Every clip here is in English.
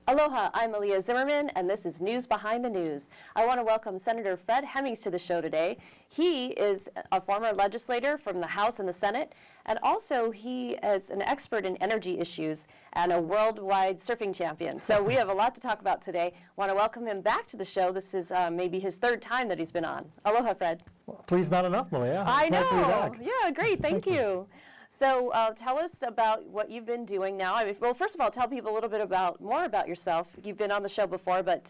Aloha, I'm Aaliyah Zimmerman, and this is News Behind the News. I want to welcome Senator Fred Hemmings to the show today. He is a former legislator from the House and the Senate, and also he is an expert in energy issues and a worldwide surfing champion. So we have a lot to talk about today. I want to welcome him back to the show. This is maybe his third time that he's been on. Aloha, Fred. Well, three's not enough, Malia. I know. Nice to be back. Yeah, great. Thank you. So tell us about what you've been doing now. Well, first of all, tell people a little bit more about yourself. You've been on the show before, but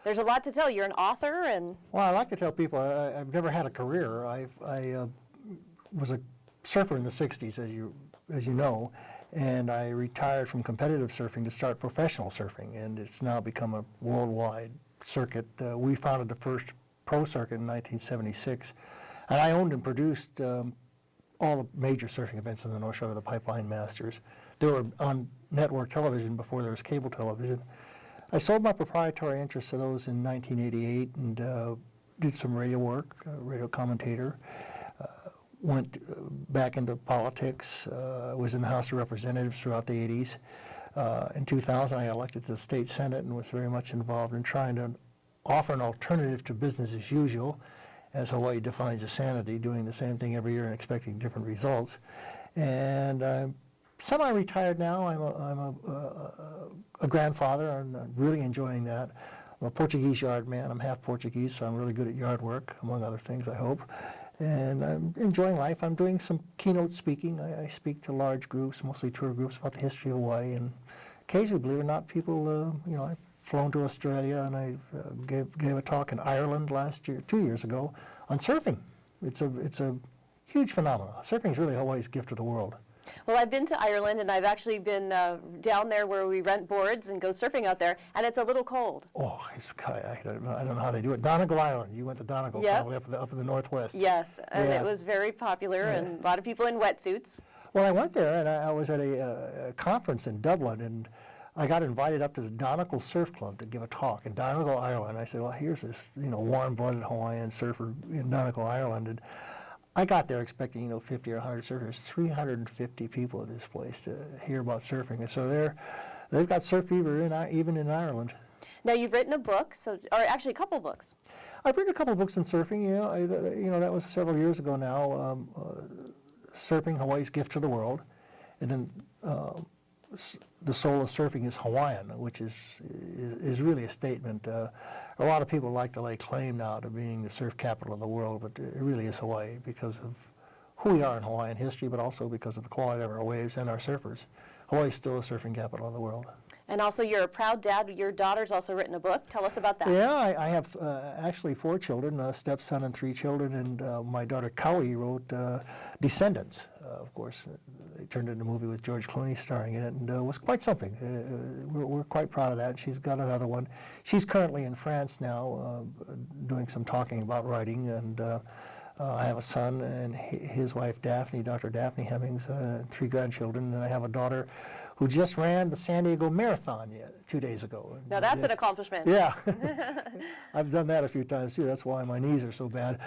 there's a lot to tell. You're an author, and well, I like to tell people I've never had a career. I was a surfer in the '60s, as you know, and I retired from competitive surfing to start professional surfing, and it's now become a worldwide circuit. We founded the first pro circuit in 1976, and I owned and produced all the major surfing events in the North Shore of the Pipeline Masters. They were on network television before there was cable television. I sold my proprietary interests to those in 1988 and did some radio work, radio commentator. Went back into politics. Was in the House of Representatives throughout the 80s. In 2000, I got elected to the state Senate and was very much involved in trying to offer an alternative to business as usual, as Hawaii defines insanity, doing the same thing every year and expecting different results. And I'm semi-retired now. I'm a grandfather, and I'm really enjoying that. I'm a Portuguese yard man. I'm half Portuguese, so I'm really good at yard work, among other things, I hope. And I'm enjoying life. I'm doing some keynote speaking. I speak to large groups, mostly tour groups, about the history of Hawaii. And occasionally, believe it or not, people, I've flown to Australia, and I gave a talk in Ireland 2 years ago, on surfing. It's a huge phenomenon. Surfing is really Hawaii's gift to the world. Well, I've been to Ireland, and I've actually been down there where we rent boards and go surfing out there, and it's a little cold. Oh, I don't know how they do it. Donegal Island. You went to Donegal, yep. Probably up in the northwest. Yes, and yeah. It was very popular, and a lot of people in wetsuits. Well, I went there, and I was at a conference in Dublin, and I got invited up to the Donegal Surf Club to give a talk in Donegal, Ireland. I said, well, here's this, warm-blooded Hawaiian surfer in Donegal, Ireland. And I got there expecting, 50 or 100 surfers, 350 people at this place to hear about surfing. And so they've got surf fever even in Ireland. Now, you've written a book, or actually a couple books. I've written a couple of books on surfing, that was several years ago now. Surfing, Hawaii's Gift to the World. And then The Soul of Surfing is Hawaiian, which is really a statement. A lot of people like to lay claim now to being the surf capital of the world, but it really is Hawaii because of who we are in Hawaiian history, but also because of the quality of our waves and our surfers. Hawaii is still the surfing capital of the world. And also, you're a proud dad. Your daughter's also written a book. Tell us about that. Yeah, I have actually 4 children, a stepson and 3 children, and my daughter Kaui wrote Descendants. Of course, they turned it into a movie with George Clooney starring in it, and it was quite something. We're quite proud of that. She's got another one. She's currently in France now, doing some talking about writing, and I have a son and his wife Daphne, Dr. Daphne Hemmings, 3 grandchildren, and I have a daughter who just ran the San Diego Marathon 2 days ago. Now that's an accomplishment. Yeah. I've done that a few times too. That's why my knees are so bad.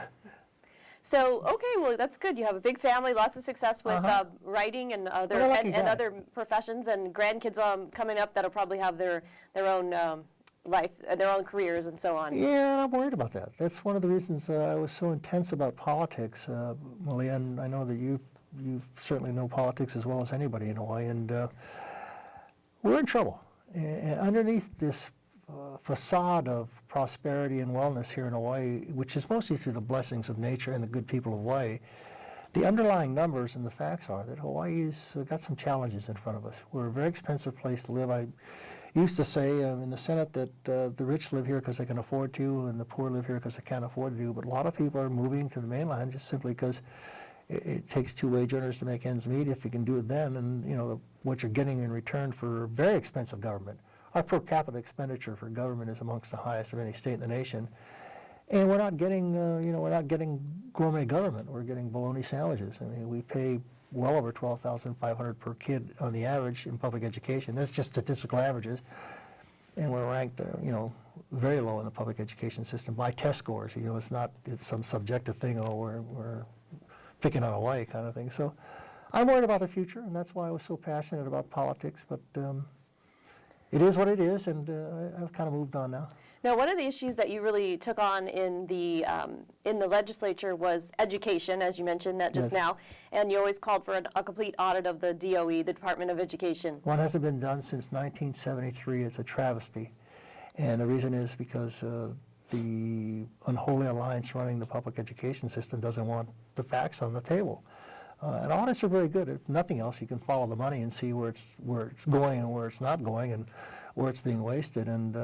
So, okay, well, that's good. You have a big family, lots of success with writing and other professions, and grandkids coming up that'll probably have their own life, their own careers, and so on. Yeah, I'm worried about that. That's one of the reasons I was so intense about politics, Malia, and I know that you certainly know politics as well as anybody in Hawaii, and we're in trouble. And underneath this facade of prosperity and wellness here in Hawaii, which is mostly through the blessings of nature and the good people of Hawaii, the underlying numbers and the facts are that Hawaii's got some challenges in front of us. We're a very expensive place to live. I used to say in the Senate that the rich live here because they can afford to, and the poor live here because they can't afford to. But a lot of people are moving to the mainland just simply because it takes 2 wage earners to make ends meet if you can do it then, and what you're getting in return for very expensive government. Our per capita expenditure for government is amongst the highest of any state in the nation, and we're not getting gourmet government. We're getting bologna sandwiches. I mean, we pay well over $12,500 per kid on the average in public education. That's just statistical averages, and we're ranked, very low in the public education system by test scores. It's some subjective thing. Oh, we're picking on Hawaii kind of thing. So I'm worried about the future, and that's why I was so passionate about politics. But it is what it is, and I've kind of moved on now. Now, one of the issues that you really took on in the legislature was education, as you mentioned that just Yes. now, and you always called for a complete audit of the DOE, the Department of Education. One hasn't been done since 1973. It's a travesty, and the reason is because the unholy alliance running the public education system doesn't want the facts on the table. And audits are very good. If nothing else, you can follow the money and see where it's going and where it's not going and where it's being wasted. And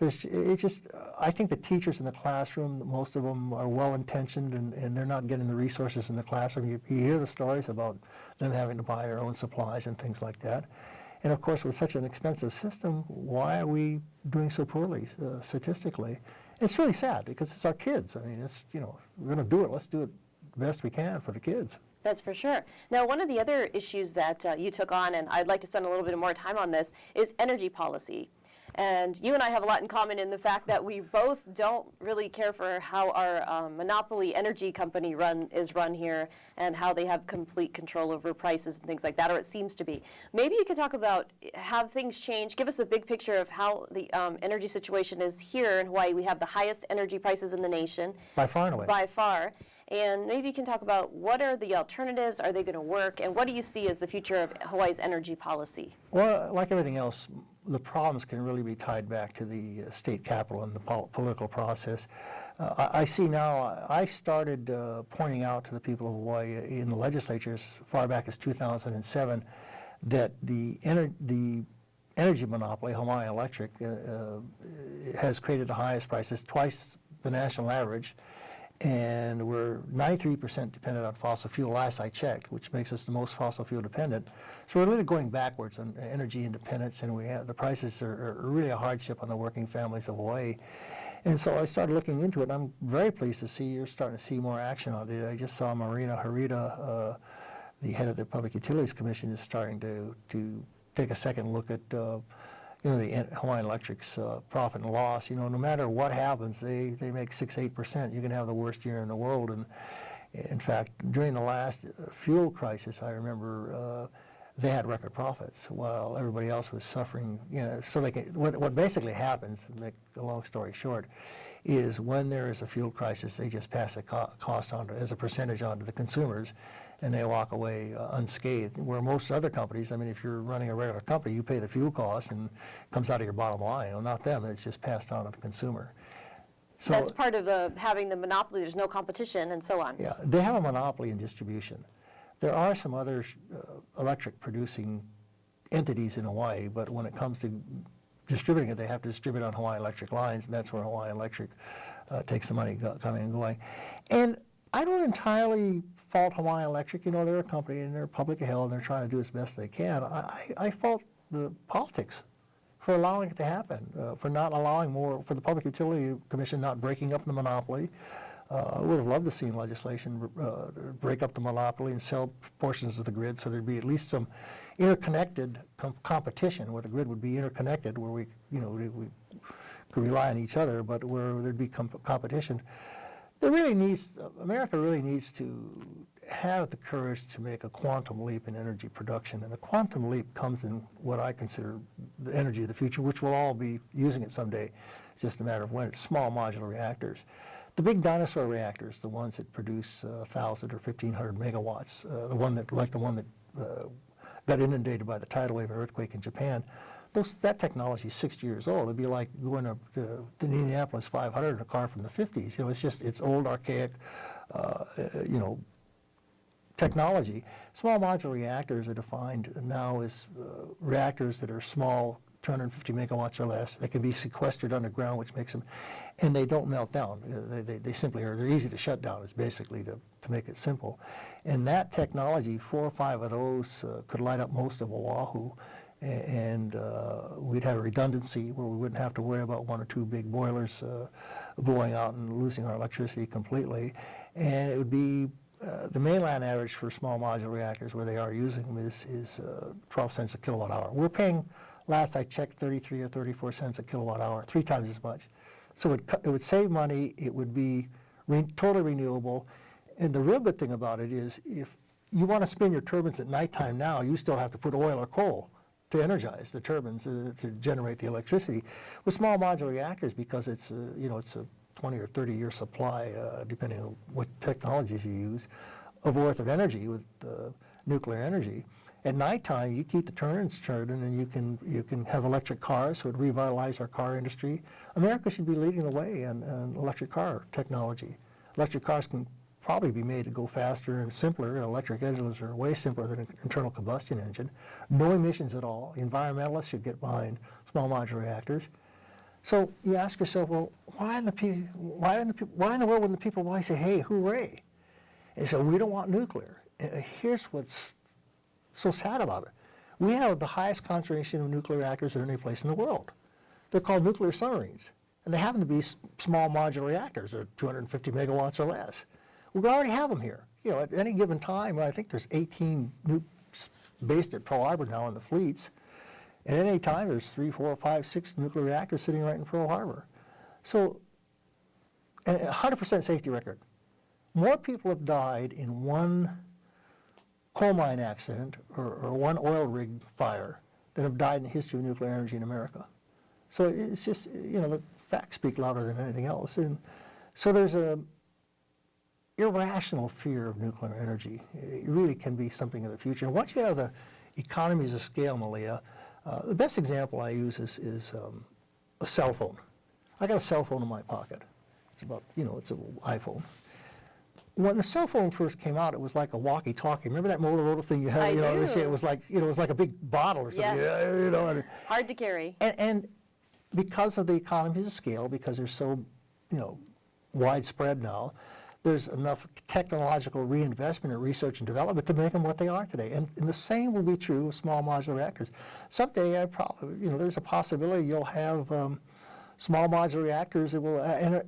I think the teachers in the classroom, most of them are well-intentioned and they're not getting the resources in the classroom. You hear the stories about them having to buy their own supplies and things like that. And of course, with such an expensive system, why are we doing so poorly statistically? It's really sad because it's our kids. I mean, we're going to do it. Let's do it the best we can for the kids. That's for sure. Now, one of the other issues that you took on, and I'd like to spend a little bit more time on this, is energy policy. And you and I have a lot in common in the fact that we both don't really care for how our monopoly energy company is run here and how they have complete control over prices and things like that, or it seems to be. Maybe you could talk about have things changed. Give us the big picture of how the energy situation is here in Hawaii. We have the highest energy prices in the nation. By far and away. By far. And maybe you can talk about what are the alternatives, are they going to work, and what do you see as the future of Hawaii's energy policy? Well, like everything else, the problems can really be tied back to the state capitol and the political process. I see now, I started pointing out to the people of Hawaii in the legislature as far back as 2007 that the energy monopoly, Hawaii Electric, has created the highest prices, twice the national average. And we're 93% dependent on fossil fuel, last I checked, which makes us the most fossil fuel dependent. So we're really going backwards on energy independence, and the prices are really a hardship on the working families of Hawaii. And so I started looking into it, and I'm very pleased to see you're starting to see more action on it. I just saw Marina Harita, the head of the Public Utilities Commission, is starting to take a second look at the Hawaiian Electric's profit and loss. No matter what happens, they make 6-8%. You can have the worst year in the world. And in fact, during the last fuel crisis, I remember they had record profits while everybody else was suffering. So what basically happens, to make a long story short, is when there is a fuel crisis, they just pass the cost on as a percentage on to the consumers, and they walk away unscathed. Where most other companies, I mean, if you're running a regular company, you pay the fuel cost and it comes out of your bottom line. Not them, it's just passed on to the consumer. So that's part of having the monopoly. There's no competition and so on. Yeah, they have a monopoly in distribution. There are some other electric producing entities in Hawaii, but when it comes to distributing it, they have to distribute on Hawaii Electric lines, and that's where Hawaii Electric takes the money coming and going. And I don't entirely fault Hawaii Electric. They're a company and they're publicly held and they're trying to do as best they can. I fault the politics for allowing it to happen, for not allowing more, for the Public Utility Commission not breaking up the monopoly. I would have loved to see legislation break up the monopoly and sell portions of the grid so there'd be at least some interconnected competition, where the grid would be interconnected, where we could rely on each other, but where there'd be competition. America really needs to have the courage to make a quantum leap in energy production. And the quantum leap comes in what I consider the energy of the future, which we'll all be using it someday. It's just a matter of when. It's small modular reactors. The big dinosaur reactors, the ones that produce 1,000 or 1,500 megawatts, the one that got inundated by the tidal wave and earthquake in Japan, that technology is 60 years old. It'd be like going to the Indianapolis 500 in a car from the 50s. It's old, archaic, technology. Small modular reactors are defined now as reactors that are small, 250 megawatts or less. They can be sequestered underground, which makes them, and they don't melt down. They simply are. They're easy to shut down. Is basically to make it simple. And that technology, 4 or 5 of those could light up most of Oahu. And we'd have a redundancy where we wouldn't have to worry about 1 or 2 big boilers blowing out and losing our electricity completely. And it would be the mainland average for small modular reactors, where they are using them, is 12 cents a kilowatt hour. We're paying, last I checked, 33 or 34 cents a kilowatt hour, 3 times as much. So it would save money. It would be totally renewable. And the real good thing about it is, if you want to spin your turbines at nighttime now, you still have to put oil or coal to energize the turbines to generate the electricity. With small modular reactors, because it's it's a 20 or 30-year supply, depending on what technologies you use, of worth of energy with nuclear energy. At nighttime, you keep the turbines turning, and you can have electric cars, so it would revitalize our car industry. America should be leading the way in electric car technology. Electric cars can probably be made to go faster and simpler. Electric engines are way simpler than an internal combustion engine. No emissions at all. Environmentalists should get behind small modular reactors. So you ask yourself, well, why in the world wouldn't the people say, hey, hooray? And so we don't want nuclear. Here's what's so sad about it. We have the highest concentration of nuclear reactors in any place in the world. They're called nuclear submarines, and they happen to be small modular reactors. They're 250 megawatts or less. We already have them here. At any given time, I think there's 18 nukes based at Pearl Harbor now in the fleets. At any time, there's 3, 4, 5, 6 nuclear reactors sitting right in Pearl Harbor. So, and 100% safety record. More people have died in one coal mine accident or one oil rig fire than have died in the history of nuclear energy in America. So it's just, the facts speak louder than anything else. And so there's a irrational fear of nuclear energy. It really can be something of the future. And once you have the economies of scale, Malia, the best example I use is a cell phone. I got a cell phone in my pocket. It's about, it's an iPhone. When the cell phone first came out, it was like a walkie-talkie. Remember that Motorola thing you had? I do. It was like, it was like a big bottle or something. Yes. And, hard to carry. And because of the economies of scale, because they're so, widespread now, there's enough technological reinvestment in research and development to make them what they are today. And the same will be true of small modular reactors. Someday, there's a possibility you'll have small modular reactors that will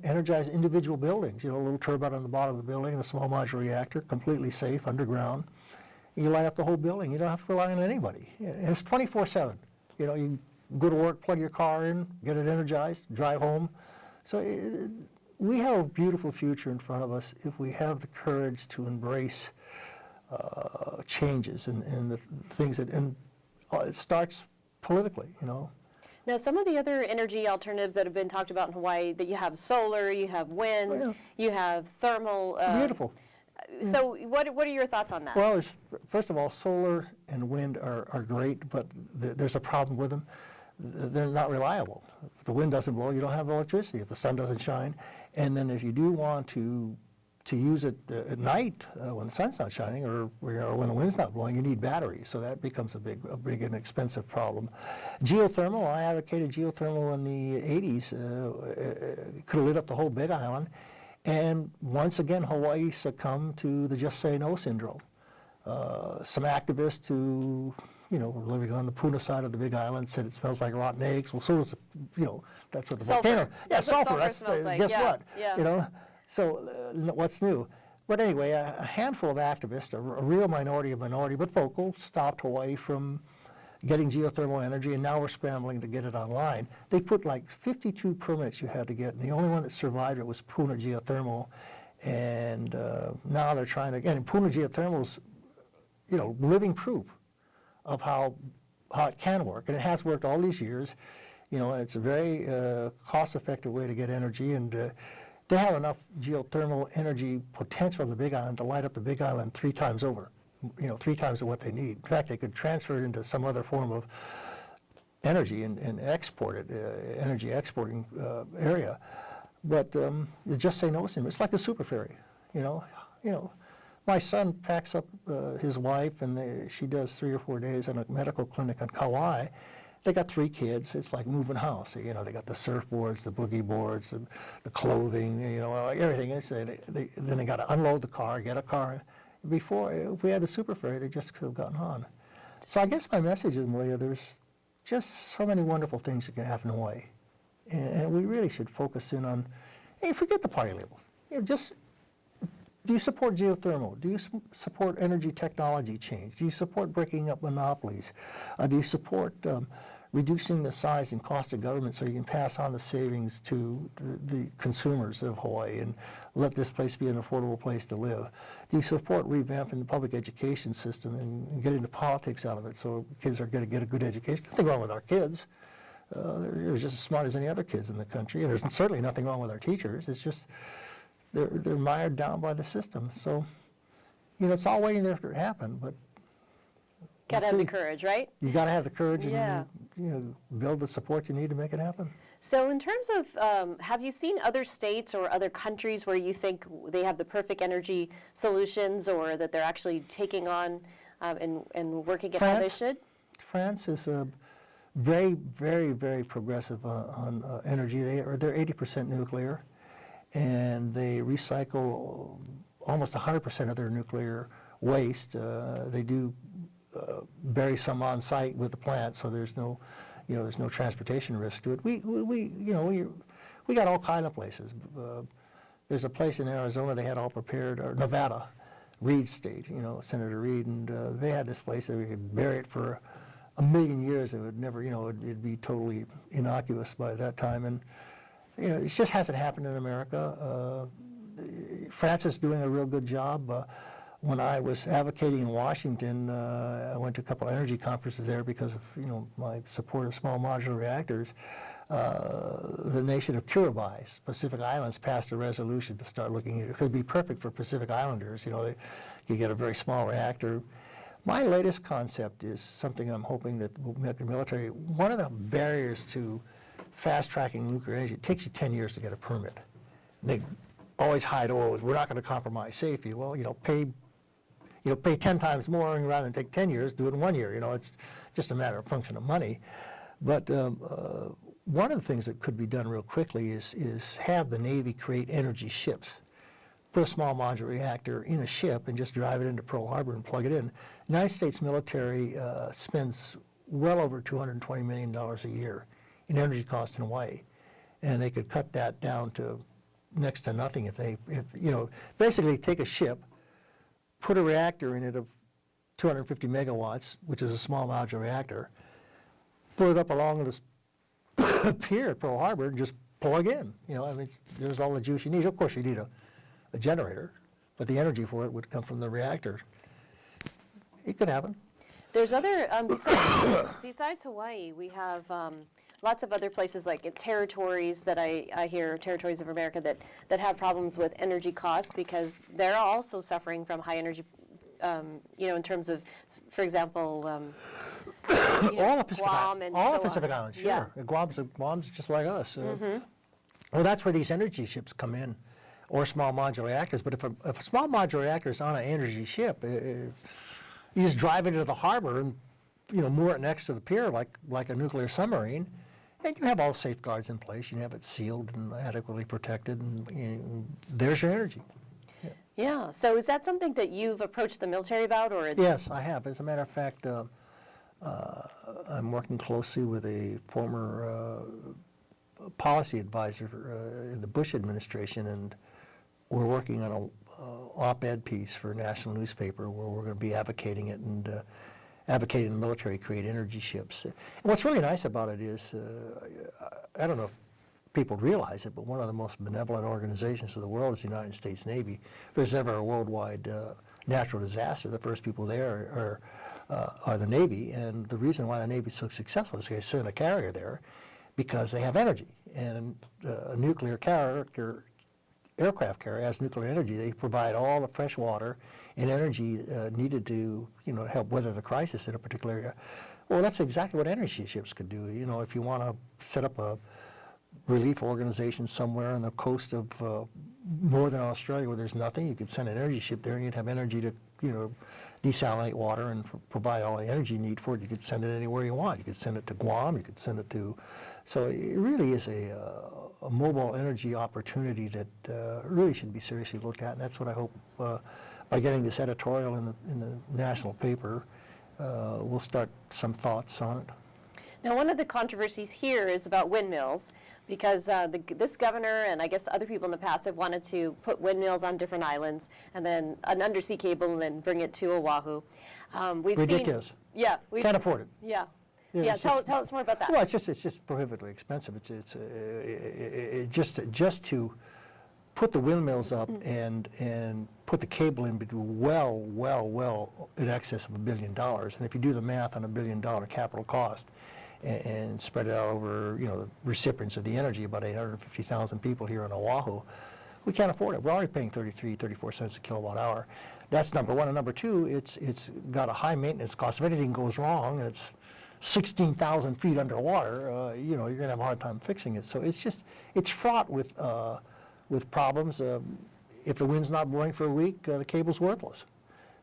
energize individual buildings. A little turbine on the bottom of the building and a small modular reactor, completely safe, underground. You light up the whole building. You don't have to rely on anybody. And it's 24/7. You go to work, plug your car in, get it energized, drive home. So we have a beautiful future in front of us if we have the courage to embrace changes and the things that, and it starts politically, Now, some of the other energy alternatives that have been talked about in Hawaii, that you have solar, you have wind, you have thermal. Beautiful. So what are your thoughts on that? Well, first of all, solar and wind are great, but there's a problem with them. They're not reliable. If the wind doesn't blow, you don't have electricity. If the sun doesn't shine, and then if you do want to use it at night when the sun's not shining or when the wind's not blowing, you need batteries. So that becomes a big and expensive problem. Geothermal, I advocated geothermal in the 80s. Could have lit up the whole Big Island. And once again, Hawaii succumbed to the just say no syndrome. Some activists who were living on the Puna side of the Big Island said it smells like rotten eggs. Well, so does, that's what the volcano. Yeah, sulfur. That's like. Guess what? Yeah. So what's new? But anyway, a handful of activists, a real minority, but vocal, stopped Hawaii from getting geothermal energy, and now we're scrambling to get it online. They put like 52 permits you had to get, and the only one that survived it was Puna Geothermal. And now they're trying to, and Puna Geothermal's, living proof of how it can work, and it has worked all these years. It's a very cost-effective way to get energy, and they have enough geothermal energy potential in the Big Island to light up the Big Island 3 times over, 3 times of what they need. In fact, they could transfer it into some other form of energy and export it, energy exporting area. But the just say no syndrome, it's like a super ferry, My son packs up his wife, and she does 3 or 4 days in a medical clinic on Kauai. They got 3 kids. It's like moving house. They got the surfboards, the boogie boards, the clothing, everything. Then they got to unload the car, get a car. Before, if we had the super ferry, they just could have gotten on. So I guess my message is, Malia, there's just so many wonderful things that can happen in Hawaii. And we really should focus in on, forget the party labels. Do you support geothermal? Do you support energy technology change? Do you support breaking up monopolies? Do you support reducing the size and cost of government so you can pass on the savings to the consumers of Hawaii? And let this place be an affordable place to live? Do you support revamping the public education system and getting the politics out of it so kids are going to get a good education? Nothing wrong with our kids. They're just as smart as any other kids in the country. And there's certainly nothing wrong with our teachers. It's just they're mired down by the system. So, it's all waiting there for it to happen. But got to have the courage, right? You got to have the courage Yeah. and build the support you need to make it happen. So in terms of, have you seen other states or other countries where you think they have the perfect energy solutions, or that they're actually taking on and working at how they should? France is very, very, very progressive on energy. They're 80% nuclear, and they recycle almost 100% of their nuclear waste. They do bury some on site with the plant, so there's no transportation risk to it. We got all kind of places. There's a place in Arizona they had all prepared, or Nevada, Reed State, Senator Reed, and they had this place that we could bury it for a million years. It would never, it'd be totally innocuous by that time. And it just hasn't happened in America. France is doing a real good job. When I was advocating in Washington, I went to a couple of energy conferences there because of my support of small modular reactors. The nation of Kiribati, Pacific Islands, passed a resolution to start looking at it. It could be perfect for Pacific Islanders. You get a very small reactor. My latest concept is something I'm hoping that will make the military. One of the barriers to fast-tracking nuclear energy, it takes you 10 years to get a permit. They always hide, we're not going to compromise safety. Well, pay 10 times more, and rather than take 10 years, do it in 1 year. It's just a matter of function of money. But one of the things that could be done real quickly is have the Navy create energy ships. Put a small modular reactor in a ship and just drive it into Pearl Harbor and plug it in. The United States military spends well over $220 million a year in energy costs in Hawaii, and they could cut that down to next to nothing if basically take a ship, put a reactor in it of 250 megawatts, which is a small modular reactor, put it up along this pier at Pearl Harbor and just plug in. There's all the juice you need. Of course, you need a generator, but the energy for it would come from the reactor. It could happen. There's other, besides Hawaii, we have lots of other places like territories that I hear, territories of America that have problems with energy costs because they're also suffering from high energy, in terms of, for example, all the Pacific, Guam and all so the Pacific on. Islands, Yeah. sure. Guam's just like us. Well, that's where these energy ships come in, or small modular reactors. But if a small modular reactor is on an energy ship, you just drive into the harbor and moor it next to the pier like a nuclear submarine, and you have all the safeguards in place. You have it sealed and adequately protected, and there's your energy. Yeah. So is that something that you've approached the military about, or? Yes, I have. As a matter of fact, I'm working closely with a former policy advisor in the Bush administration, and we're working on a op-ed piece for a national newspaper where we're going to be advocating it and advocating the military create energy ships. And what's really nice about it is, I don't know if people realize it, but one of the most benevolent organizations of the world is the United States Navy. If there's ever a worldwide natural disaster, the first people there are the Navy, and the reason why the Navy is so successful is they send a carrier there because they have energy, and a nuclear aircraft carrier has nuclear energy. They provide all the fresh water and energy needed to help weather the crisis in a particular area. Well, that's exactly what energy ships could do. If you want to set up a relief organization somewhere on the coast of northern Australia where there's nothing, you could send an energy ship there and you'd have energy to desalinate water and provide all the energy you need for it. You could send it anywhere you want. You could send it to Guam. You could send it to... So it really is a mobile energy opportunity that really should be seriously looked at, and that's what I hope by getting this editorial in the national paper, we'll start some thoughts on it. Now, one of the controversies here is about windmills, because this governor and I guess other people in the past have wanted to put windmills on different islands and then an undersea cable and then bring it to Oahu. We've Ridiculous. seen, yeah, can't afford it. Yeah, Yeah, yeah. it's Tell just- us more about that. Well, it's just prohibitively expensive. It's just to put the windmills up and put the cable in between well in excess of $1 billion. And if you do the math on $1 billion capital cost and spread it out over, the recipients of the energy, about 850,000 people here in Oahu, we can't afford it. We're already paying 34 cents a kilowatt hour. That's number one. And number two, it's got a high maintenance cost. If anything goes wrong, and it's 16,000 feet underwater, you're going to have a hard time fixing it. So it's fraught with problems. If the wind's not blowing for a week, the cable's worthless.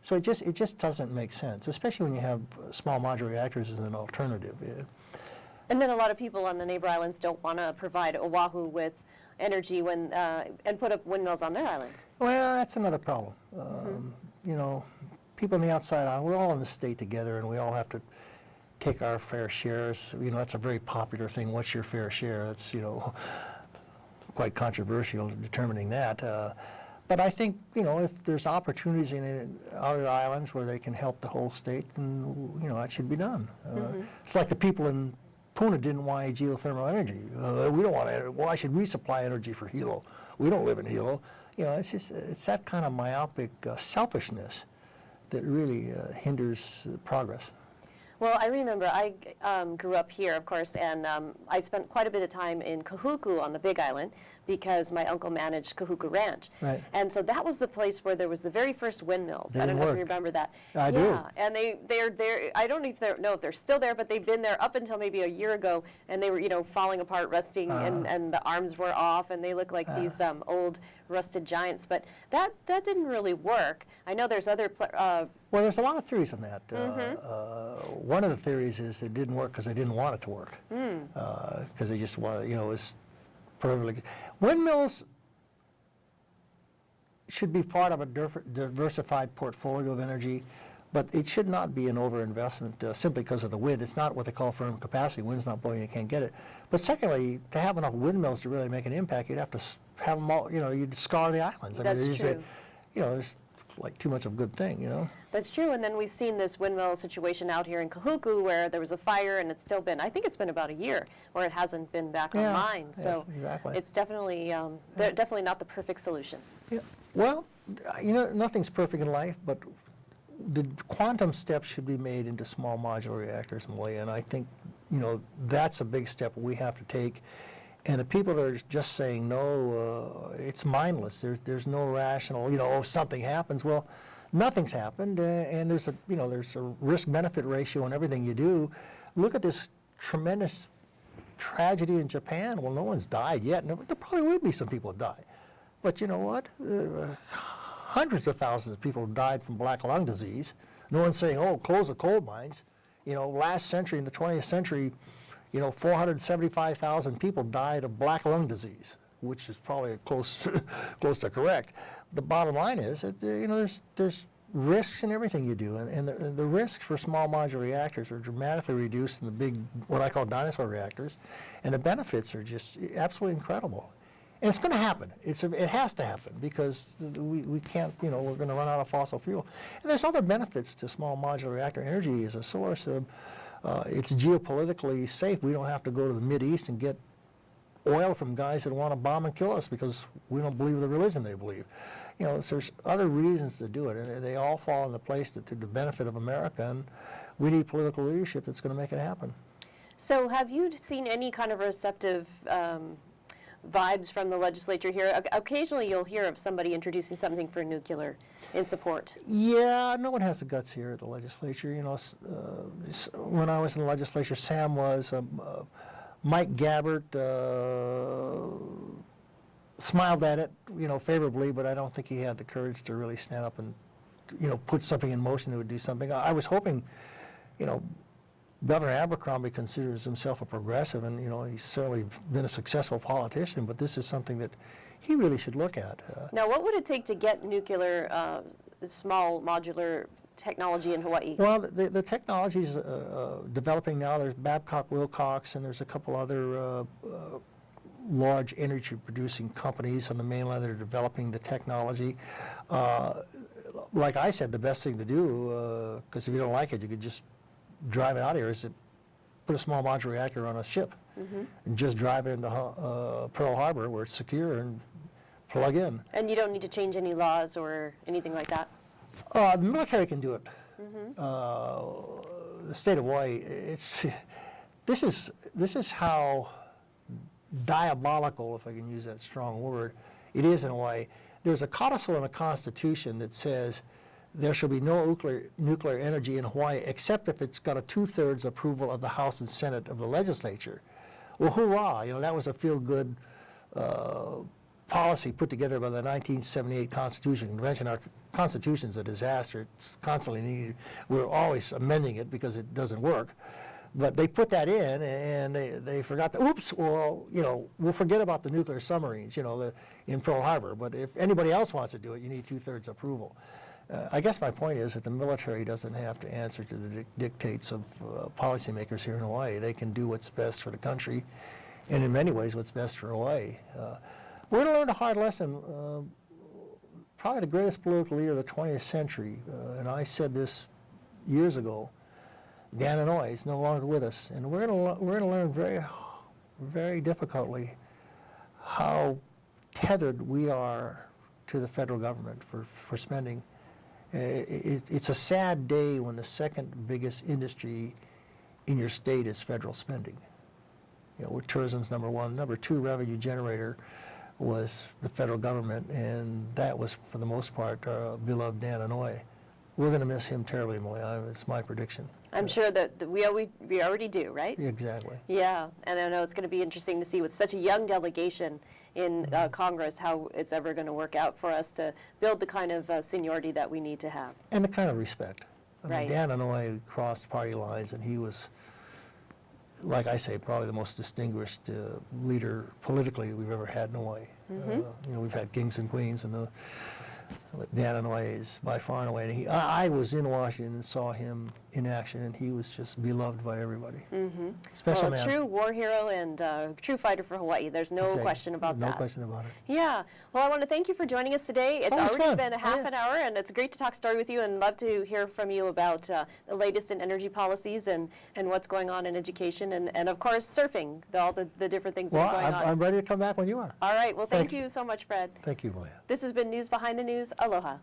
So it just doesn't make sense, especially when you have small modular reactors as an alternative. And then a lot of people on the neighbor islands don't want to provide Oahu with energy and put up windmills on their islands. Well, that's another problem. People on the outside, we're all in the state together, and we all have to take our fair shares. That's a very popular thing. What's your fair share? That's quite controversial determining that. But I think if there's opportunities in other islands where they can help the whole state, then that should be done. It's like the people in Puna didn't want any geothermal energy. We don't want it. Why should we supply energy for Hilo? We don't live in Hilo. It's that kind of myopic selfishness that really hinders progress. Well, I remember I grew up here, of course, and I spent quite a bit of time in Kahuku on the Big Island because my uncle managed Kahuku Ranch. Right. And so that was the place where there was the very first windmills. I don't know if you remember that. I do. Yeah, and they're there. I don't know if they're still there, but they've been there up until maybe a year ago, and they were falling apart, rusting, and the arms were off, and they look like these old rusted giants. But that didn't really work. I know there's other. Well, there's a lot of theories on that. One of the theories is it didn't work because they didn't want it to work. Because they just wanted, it was perfectly. Windmills should be part of a diversified portfolio of energy, but it should not be an overinvestment simply because of the wind. It's not what they call firm capacity. Wind's not blowing, you can't get it. But secondly, to have enough windmills to really make an impact, you'd have to have them all, you'd scar the islands. That's true. There's like too much of a good thing, That's true, and then we've seen this windmill situation out here in Kahuku where there was a fire, and it's still been, I think it's been about a year, where it hasn't been back online. Yes, so exactly. it's definitely, they're definitely not the perfect solution. Yeah. Well, nothing's perfect in life, but the quantum steps should be made into small modular reactors, Malia, and I think, that's a big step we have to take. And the people that are just saying no, it's mindless. There's no rational, something happens. Well, nothing's happened, and there's a risk-benefit ratio in everything you do. Look at this tremendous tragedy in Japan. Well, no one's died yet. And there probably will be some people die. But you know what? Hundreds of thousands of people died from black lung disease. No one's saying, close the coal mines. Last century, in the 20th century, 475,000 people died of black lung disease, which is probably close to correct. The bottom line is that there's risks in everything you do, and the risks for small modular reactors are dramatically reduced in the big, what I call dinosaur reactors, and the benefits are just absolutely incredible. And it's going to happen. It has to happen because we can't, we're going to run out of fossil fuel. And there's other benefits to small modular reactor energy as a source of. It's geopolitically safe. We don't have to go to the Mideast and get oil from guys that want to bomb and kill us because we don't believe the religion they believe. So there's other reasons to do it, and they all fall into place to the benefit of America, and we need political leadership that's going to make it happen. So have you seen any kind of receptive vibes from the legislature here? Occasionally you'll hear of somebody introducing something for nuclear in support. Yeah, no one has the guts here at the legislature. When I was in the legislature, Sam was, Mike Gabbard smiled at it, favorably, but I don't think he had the courage to really stand up and, put something in motion that would do something. I was hoping, Governor Abercrombie considers himself a progressive, and he's certainly been a successful politician. But this is something that he really should look at. Now, what would it take to get nuclear, small modular technology in Hawaii? Well, the technology's developing now. There's Babcock-Wilcox, and there's a couple other large energy-producing companies on the mainland that are developing the technology. Like I said, the best thing to do, because if you don't like it, you could just drive it out of here, is to put a small modular reactor on a ship and just drive it into Pearl Harbor where it's secure and plug in. And you don't need to change any laws or anything like that? The military can do it. Mm-hmm. The state of Hawaii, this is how diabolical, if I can use that strong word, it is in Hawaii. There's a codicil in the Constitution that says there shall be no nuclear energy in Hawaii except if it's got a 2/3 approval of the House and Senate of the legislature. Well, hoorah, that was a feel-good policy put together by the 1978 Constitution Convention. Our Constitution's a disaster. It's constantly needed. We're always amending it because it doesn't work. But they put that in, and they forgot that, oops, well, we'll forget about the nuclear submarines, in Pearl Harbor. But if anybody else wants to do it, you need 2/3 approval. I guess my point is that the military doesn't have to answer to the dictates of policymakers here in Hawaii. They can do what's best for the country, and in many ways, what's best for Hawaii. We're going to learn a hard lesson. Probably the greatest political leader of the 20th century, and I said this years ago, Dan Inouye is no longer with us, and we're going to learn very, very difficultly how tethered we are to the federal government for spending. It's a sad day when the second biggest industry in your state is federal spending. Where tourism's number one, number two revenue generator was the federal government, and that was for the most part beloved Dan Inouye. We're going to miss him terribly, Malia. It's my prediction. I'm sure that we already do, right? Exactly. Yeah, and I know it's going to be interesting to see with such a young delegation in Congress how it's ever going to work out for us to build the kind of seniority that we need to have. And the kind of respect. I mean, Right. Dan Inouye crossed party lines, and he was, like I say, probably the most distinguished leader politically we've ever had in Hawaii. We've had kings and queens, and but Dan Inouye is by far and away. And I was in Washington and saw him in action, and he was just beloved by everybody. Special Well, a man. true war hero and true fighter for Hawaii. There's no Exactly. question about that. No question about it. Yeah. Well, I want to thank you for joining us today. It's always already fun. been a half Yeah. an hour, and it's great to talk story with you, and love to hear from you about the latest in energy policies and what's going on in education, and of course, surfing, all the different things Well, that are going on. I'm ready to come back when you are. All right. Well, thank Thank you. you so much, Fred. Thank you, Malia. This has been News Behind the News. Aloha.